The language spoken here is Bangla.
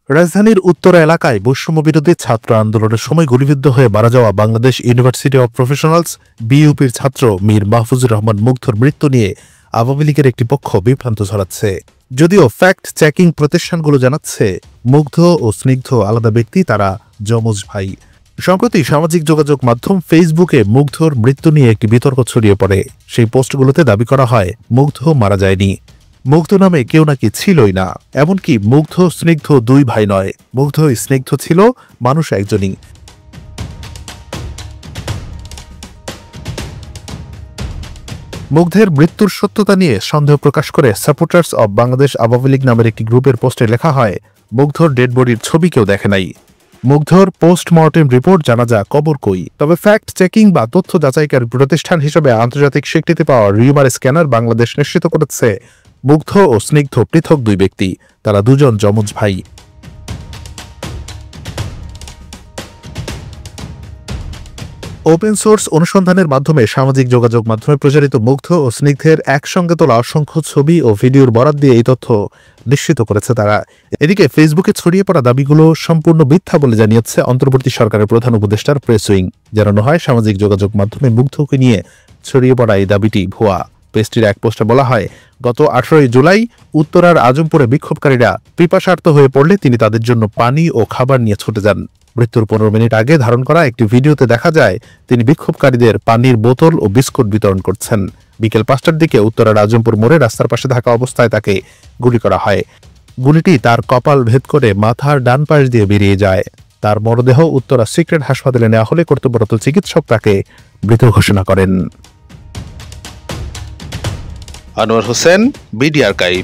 রাজধানীর উত্তরা এলাকায় বৈষম্য বিরোধী ছাত্র আন্দোলনের সময় গুলিবিদ্ধ হয়ে মারা যাওয়া বাংলাদেশ ইউনিভার্সিটি অব প্রফেশনালস বিইউপির ছাত্র মীর মাহফুজুর রহমান মুগ্ধর মৃত্যু নিয়ে আওয়ামী লীগের একটি পক্ষ বিভ্রান্ত ছড়াচ্ছে। যদিও ফ্যাক্ট চেকিং প্রতিষ্ঠানগুলো জানাচ্ছে মুগ্ধ ও স্নিগ্ধ আলাদা ব্যক্তি, তারা যমজ ভাই। সম্প্রতি সামাজিক যোগাযোগ মাধ্যম ফেসবুকে মুগ্ধর মৃত্যু নিয়ে একটি বিতর্ক ছড়িয়ে পড়ে। সেই পোস্টগুলোতে দাবি করা হয় মুগ্ধ মারা যায়নি, মুগ্ধ নামে কেউ নাকি ছিলই না। এমনকি মুগ্ধ স্নিগ্ধ দুই ভাই নয়, মুগ্ধ স্নিগ্ধ ছিল মানুষ একজনই। মুগ্ধের মৃত্যুর সত্যতা নিয়ে সন্দেহ প্রকাশ করে সাপোর্টার্স অব বাংলাদেশ আওয়ামী লীগ নামের একটি গ্রুপের পোস্টে লেখা হয়, মুগ্ধর ডেড বডির ছবি কেউ দেখে নাই, মুগ্ধর পোস্টমর্টেম রিপোর্ট জানা যা কবর কই। তবে ফ্যাক্ট চেকিং বা তথ্য যাচাইকারী প্রতিষ্ঠান হিসেবে আন্তর্জাতিক স্বীকৃতি পাওয়া রিউমার স্ক্যানার বাংলাদেশ নিশ্চিত করেছে মুগ্ধ ও স্নিগ্ধ পৃথক দুই ব্যক্তি, তারা দুজন যমজ ভাই। ওপেন সোর্স অনুসন্ধানের মাধ্যমে সামাজিক যোগাযোগ মাধ্যমে প্রচারিত মুগ্ধ ও স্নিগ্ধের একসঙ্গে তোলা অসংখ্য ছবি ও ভিডিওর বরাত দিয়ে এই তথ্য নিশ্চিত করেছে তারা। এদিকে ফেসবুকে ছড়িয়ে পড়া দাবিগুলো সম্পূর্ণ মিথ্যা বলে জানিয়েছে অন্তর্বর্তী সরকারের প্রধান উপদেষ্টার প্রেস উইং। জানানো হয়, সামাজিক যোগাযোগ মাধ্যমে মুগ্ধকে নিয়ে ছড়িয়ে পড়া এই দাবিটি ভুয়া। পেজটির এক পোস্টে বলা হয়, গত 18 জুলাই উত্তরার আজমপুরে বিক্ষোভকারীরা পিপাসার্ত হয়ে পড়লে তিনি তাদের জন্য পানি ও খাবার নিয়ে ছুটে যান। মৃত্যুর 15 মিনিট আগে ধারণ করা একটি ভিডিওতে দেখা যায় তিনি বিক্ষোভকারীদের পানির বোতল ও বিস্কুট বিতরণ করছেন। বিকেল 5টার দিকে উত্তরার আজমপুর মোড়ে রাস্তার পাশে থাকা অবস্থায় তাকে গুলি করা হয়। গুলিটি তার কপাল ভেদ করে মাথার ডান পাশ দিয়ে বেরিয়ে যায়। তার মরদেহ উত্তরা সিক্রেট হাসপাতালে নেওয়া হলে কর্তব্যরত চিকিৎসক তাকে মৃত ঘোষণা করেন। Anwar Hossain, BD archive.